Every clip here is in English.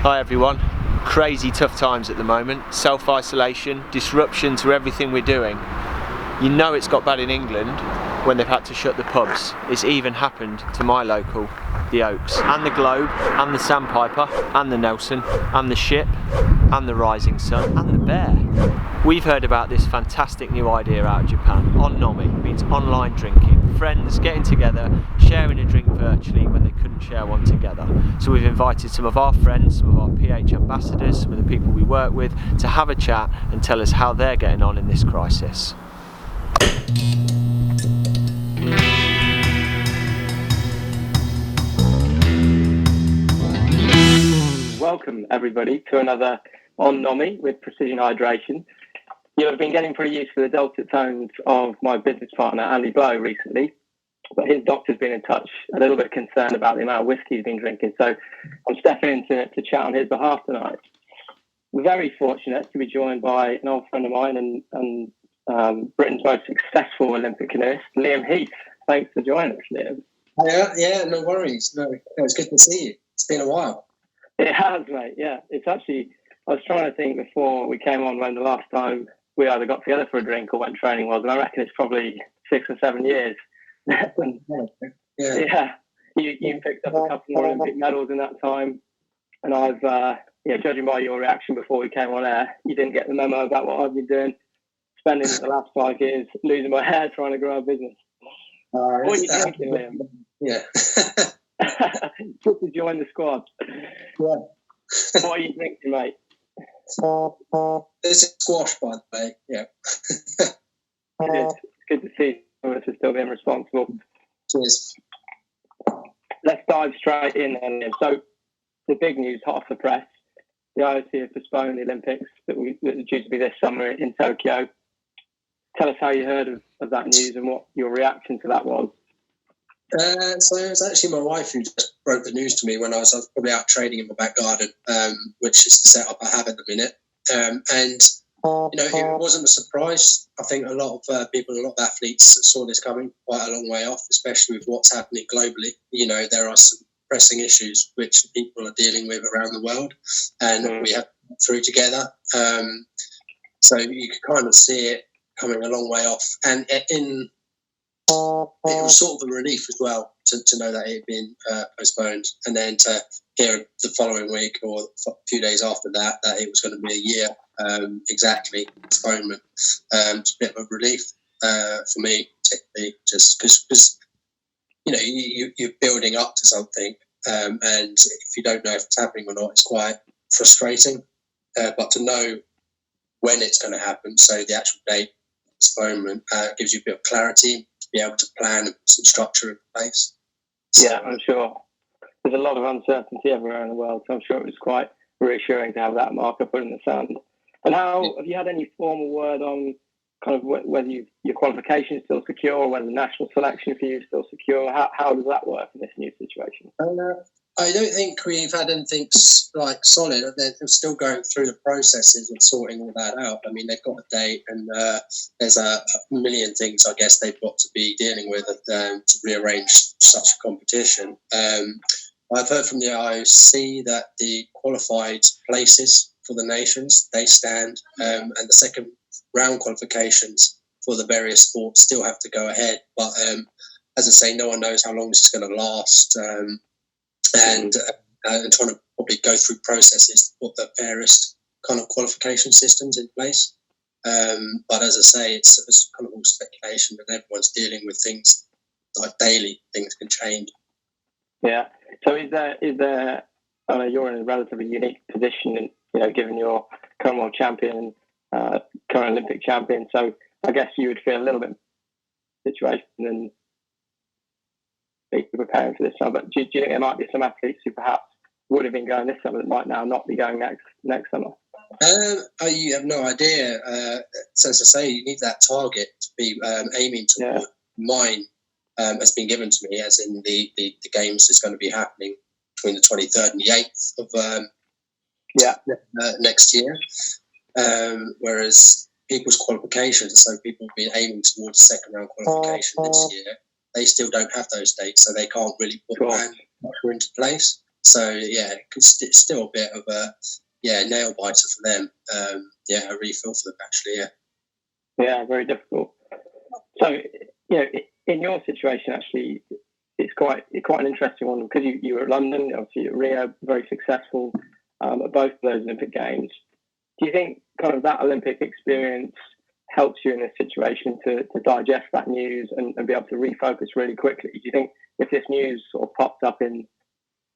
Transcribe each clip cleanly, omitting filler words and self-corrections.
Hi everyone. Crazy tough times at the moment. Self-isolation, disruption to everything we're doing. You know it's got bad in England when they've had to shut the pubs. It's even happened to my local, the Oaks, and the Globe, and the Sandpiper, and the Nelson, and the Ship, and the Rising Sun, and the Bear. We've heard about this fantastic new idea out of Japan. On-nomi means online drinking. Friends getting together, sharing a drink virtually when they couldn't share one together. So we've invited some of our friends, some of our PH ambassadors, some of the people we work with to have a chat and tell us how they're getting on in this crisis. Welcome everybody to another On-nomi with Precision Hydration. You'll have been getting pretty used to the dulcet tones of my business partner Andy Blow recently, but his doctor's been in touch, a little bit concerned about the amount of whiskey he's been drinking, so I'm stepping in to chat on his behalf tonight. We're very fortunate to be joined by an old friend of mine and Britain's most successful Olympic canoeist, Liam Heath. Thanks for joining us, Liam. Yeah, no worries. No, it's good to see you. It's been a while. It has, mate, yeah. It's actually, I was trying to think before we came on when the last time we either got together for a drink or went training was, and I reckon it's probably 6 or 7 years. Yeah. You picked up a couple more Olympic medals in that time, and I've, judging by your reaction before we came on air, you didn't get the memo about what I've been doing, spending the last 5 years losing my hair trying to grow a business. What are you drinking, Liam? Yeah. Good to join the squad. Yeah. What are you drinking, mate? There's a squash, by the way. Yeah. It's good to see you for still being responsible. Cheers. Let's dive straight in then. So, the big news hot off the press: the IOC have postponed the Olympics that were due to be this summer in Tokyo. Tell us how you heard of that news and what your reaction to that was. So it was actually my wife who just broke the news to me when I was probably out training in my back garden, which is the setup I have at the minute. It wasn't a surprise. I think a lot of people, a lot of athletes saw this coming quite a long way off, especially with what's happening globally. You know, there are some pressing issues which people are dealing with around the world, and we have to get through together. So you could kind of see it coming a long way off, and it was sort of a relief as well to know that it had been postponed, and then to hear the following week or a few days after that it was going to be a year exactly postponement. It's a bit of a relief for me, particularly just because you're building up to something, and if you don't know if it's happening or not, it's quite frustrating. But to know when it's going to happen, so the actual date postponement gives you a bit of clarity, be able to plan and put some structure in place. Yeah, I'm sure. There's a lot of uncertainty everywhere in the world, so I'm sure it was quite reassuring to have that marker put in the sand. And how have you had any formal word on kind of whether your qualification is still secure, or whether the national selection for you is still secure? How does that work in this new situation? I don't think we've had anything solid. They're still going through the processes of sorting all that out. I mean, they've got a date, and there's a million things I guess they've got to be dealing with to rearrange such a competition. I've heard from the IOC that the qualified places for the nations, they stand, and the second round qualifications for the various sports still have to go ahead. But as I say, no one knows how long this is going to last. And trying to probably go through processes to put the fairest kind of qualification systems in place. But as I say, it's kind of all speculation, and everyone's dealing with things like daily. Things can change. Yeah. So is there? I know you're in a relatively unique position, given you're current world champion, current Olympic champion. So I guess you would feel a little bit situation and be preparing for this summer. But do you think there might be some athletes who perhaps would have been going this summer that might now not be going next summer? You have no idea. So as I say, you need that target to be aiming toward. Yeah. Mine has been given to me, as in the games is going to be happening between the 23rd and the 8th of next year. Whereas people's qualifications, so people have been aiming towards second round qualification this year, they still don't have those dates, so they can't really put a plan into place. So yeah, it's still a bit of a nail biter for them. I really feel for them actually. Yeah, very difficult. So in your situation, actually, it's quite an interesting one because you were at London, obviously at Rio, very successful at both of those Olympic Games. Do you think kind of that Olympic experience helps you in this situation to digest that news and be able to refocus really quickly? Do you think if this news sort of popped up in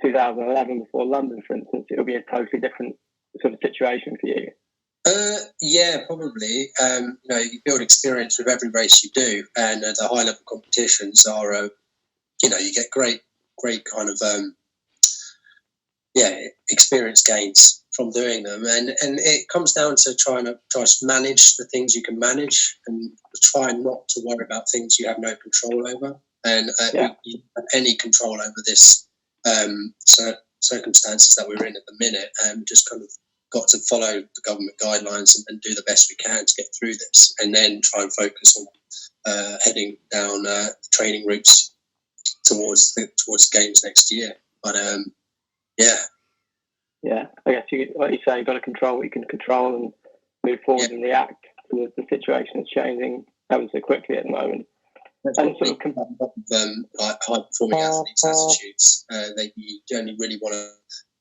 2011 before London, for instance, it would be a totally different sort of situation for you? Yeah, probably. You build experience with every race you do, and the high level competitions are, you get great kind of experience gains from doing them, and it comes down to try to manage the things you can manage, and try not to worry about things you have no control over, and you have any control over this circumstances that we're in at the minute, and just kind of got to follow the government guidelines and do the best we can to get through this, and then try and focus on heading down training routes towards the games next year. But I guess like you say, you've got to control what you can control and move forward and react to the situation is changing ever so quickly at the moment. And sort of like high performing athletes' attitudes, you only really want to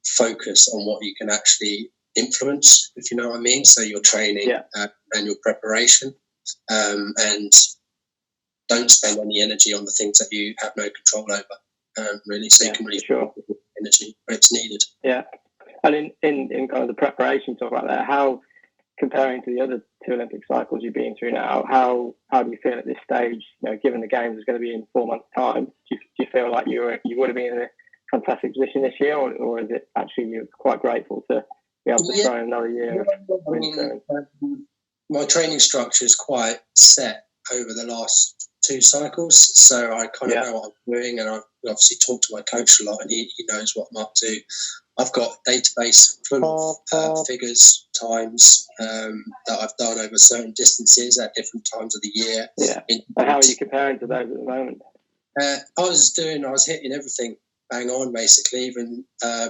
focus on what you can actually influence, if you know what I mean. So your training and your preparation, and don't spend any energy on the things that you have no control over. Really, so you can really put energy where it's needed. Yeah, and in kind of the preparation talk about that, how comparing to the other two Olympic cycles you've been through now, how do you feel at this stage? Given the Games is going to be in 4 months' time, do you feel like you would have been in a fantastic position this year, or is it actually you're quite grateful to be able to try another year? My training structure is quite set over the last 2 cycles, so I kind of know what I'm doing, and I've obviously talked to my coach a lot, and he knows what I'm up to. I've got a database full of figures, times that I've done over certain distances at different times of the year. Yeah. And how are you comparing to those at the moment? I was hitting everything bang on, basically, even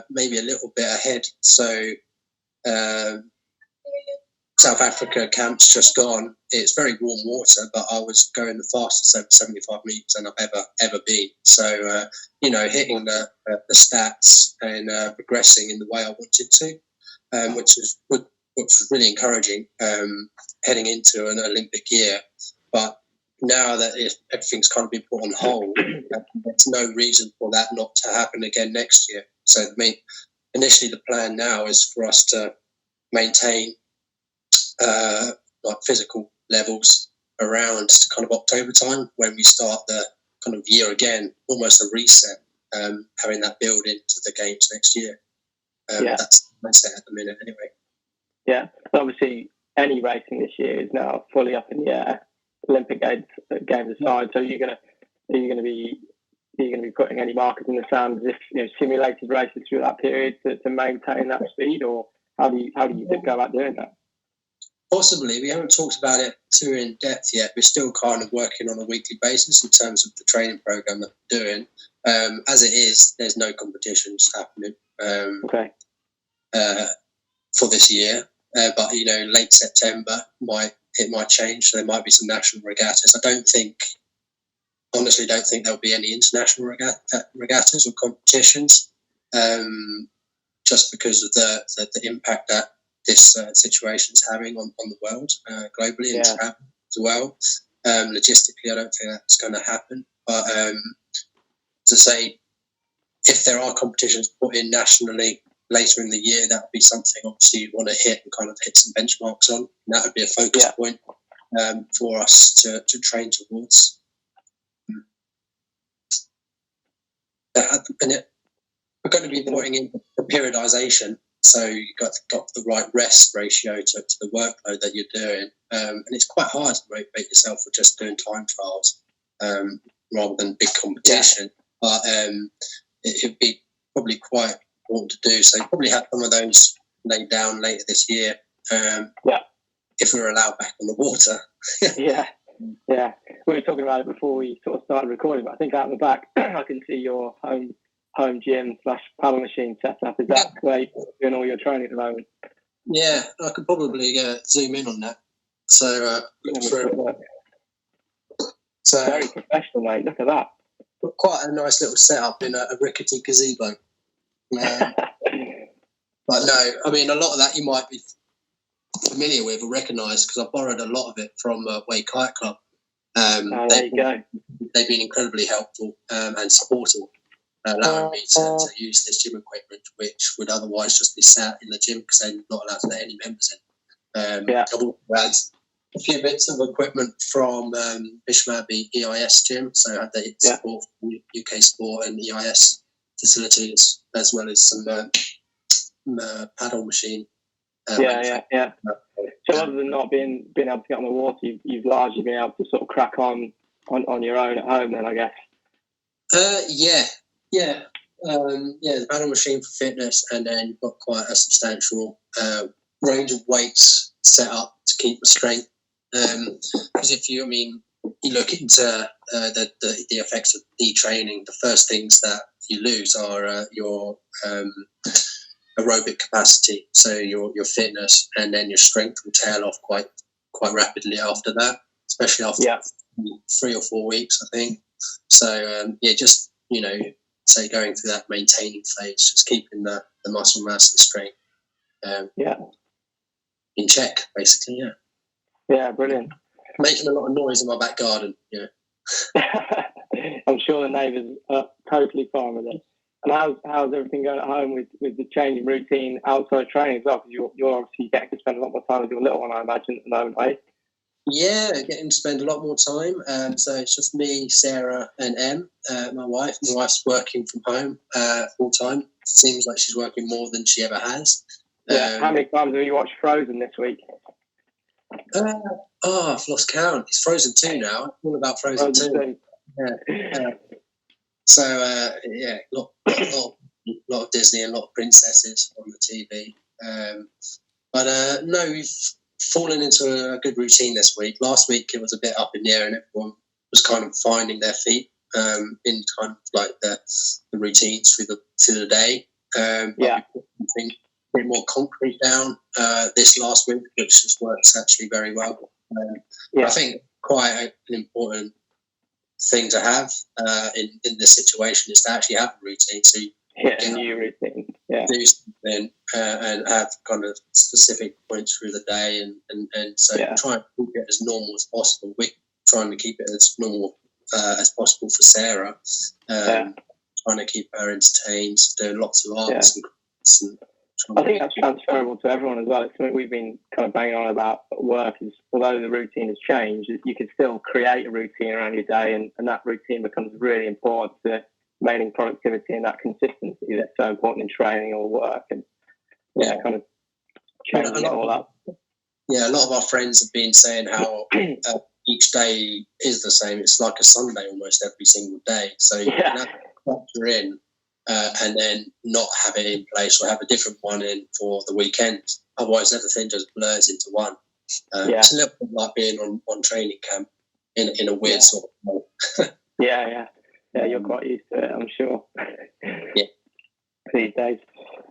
maybe a little bit ahead. So South Africa camp's just gone. It's very warm water, but I was going the fastest over 75 metres than I've ever been. So, hitting the stats and progressing in the way I wanted to, which was really encouraging heading into an Olympic year. But now that everything's kind of been put on hold, there's no reason for that not to happen again next year. So, initially the plan now is for us to maintain like physical levels around kind of October time, when we start the kind of year again, almost a reset, having that build into the Games next year. That's my set at the minute anyway. Yeah, obviously any racing this year is now fully up in the air, Olympic Games aside. So are you going to be putting any markers in the sand as if simulated races through that period to maintain that speed, or how do you go about doing that? Possibly. We haven't talked about it too in depth yet. We're still kind of working on a weekly basis in terms of the training program that we're doing. As it is, there's no competitions happening for this year. But late September it might change. So there might be some national regattas. Honestly don't think there'll be any international regattas or competitions, just because of the impact that this situation is having on the world globally and travel as well. Logistically, I don't think that's going to happen. But to say, if there are competitions put in nationally later in the year, that would be something obviously you want to hit and kind of hit some benchmarks on. And that would be a focus point for us to train towards. At the minute, we're going to be putting in the periodisation. So you've got the right rest ratio to the workload that you're doing. And it's quite hard to motivate yourself for just doing time trials rather than big competition. But it would be probably quite important to do. So you probably have some of those laid down later this year if we're allowed back on the water. We were talking about it before we sort of started recording, but I think out in the back I can see your home home gym / paddle machine setup. Is that where you're doing all your training at the moment? Yeah, I could probably zoom in on that. So, look through. So very professional, mate. Look at that. Quite a nice little setup in a rickety gazebo. But no, I mean, a lot of that you might be familiar with or recognise because I borrowed a lot of it from Way Kayak Club. There you go. They've been incredibly helpful and supportive, allowing me to use this gym equipment, which would otherwise just be sat in the gym because they're not allowed to let any members in. I've also had a few bits of equipment from Bishop Abbey EIS gym, so I had the support from UK Sport and EIS facilities, as well as some paddle machine. So other than not being able to get on the water, you've largely been able to sort of crack on your own at home then, I guess. The paddle machine for fitness, and then you've got quite a substantial range of weights set up to keep the strength. Because if you look into the effects of detraining, the first things that you lose are your aerobic capacity, so your fitness, and then your strength will tail off quite rapidly after that, especially after 3 or 4 weeks, I think. So just say going through that maintaining phase, just keeping the muscle mass and strength in check, basically. Yeah, brilliant. Making a lot of noise in my back garden. I'm sure the neighbours are totally fine with it. And how's everything going at home with the changing routine outside training as well? Because you're obviously getting to spend a lot more time with your little one, I imagine, at the moment, right? Yeah, getting to spend a lot more time. So it's just me, Sarah, and Em, my wife. My wife's working from home full time. Seems like she's working more than she ever has. How many times have you watched Frozen this week? I've lost count. It's Frozen 2 now. It's all about Frozen 2. Yeah. So, a lot of Disney and a lot of princesses on the TV. But we've fallen into a good routine this week. Last week it was a bit up in the air and everyone was kind of finding their feet in kind of like the routines through the day. We put something a bit more concrete down this last week, which has worked actually very well. I think quite an important thing to have in this situation is to actually have a routine. So a new routine. Do something and have kind of specific points through the day, and so try and keep it as normal as possible. We're trying to keep it as normal as possible for Sarah. Trying to keep her entertained, doing lots of arts and crafts. And I think that's transferable to everyone as well. It's something we've been kind of banging on about at work is, although the routine has changed, you can still create a routine around your day, and that routine becomes really important to maintaining productivity and that consistency that's so important in training or work, and kind of changing all up. Yeah, a lot of our friends have been saying how each day is the same. It's like a Sunday almost every single day. So you can have a factor in and then not have it in place, or have a different one in for the weekend. Otherwise, everything just blurs into one. It's a little bit like being on training camp in a weird sort of way. Yeah, you're quite used to it, I'm sure. These days.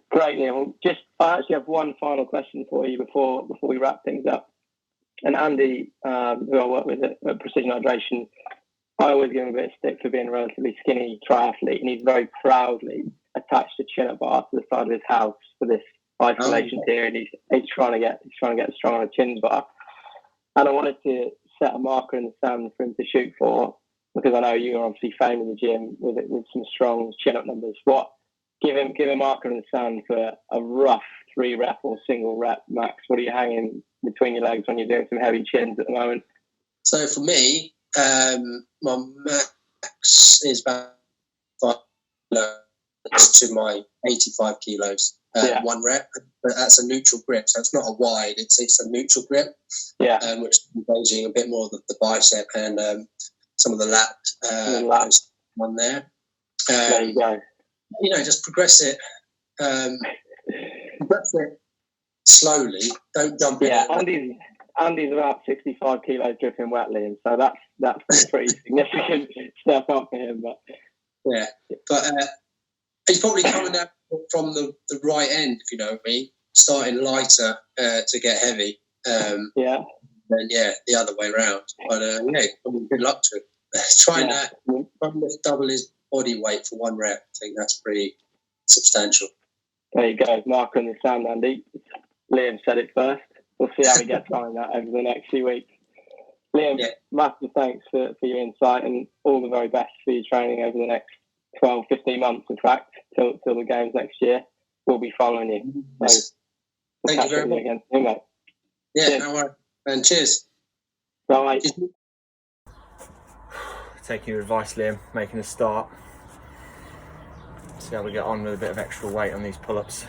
Great, Liam. I actually have one final question for you before we wrap things up. And Andy, who I work with at Precision Hydration, I always give him a bit of stick for being a relatively skinny triathlete, and he's very proudly attached a chin-up bar to the side of his house for this isolation period. He's trying to get strong on a chin bar, and I wanted to set a marker in the sand for him to shoot for, because I know you're obviously famed in the gym with some strong chin-up numbers. Give him a marker in the sand for a rough 3-rep or single rep max. What are you hanging between your legs when you're doing some heavy chins at the moment? So for me, my max is about 5 kilos to my 85 kilos. 1 rep, but that's a neutral grip, so it's not a wide. It's a neutral grip. Which is engaging a bit more of the bicep and some of the lat one there. There you go. Just progress it slowly. Don't jump in. Andy's about 65 kilos dripping wetly, and so that's a pretty significant step up for him. But He's probably coming out from the right end, if you know what I mean. Starting lighter to get heavy. Yeah. Then the other way around. But I mean, good luck to him. Trying to double his body weight for one rep. I think that's pretty substantial. There you go, Mark on the sound, Andy. Liam said it first. We'll see how he gets on that over the next few weeks. Liam, massive thanks for your insight and all the very best for your training over the next 12, 15 months, in fact, till the games next year. We'll be following you. So we'll Thank you very much. Again soon, mate. Yeah, cheers. No worries. And cheers. Bye. Taking your advice, Liam, making a start. See how we get on with a bit of extra weight on these pull-ups.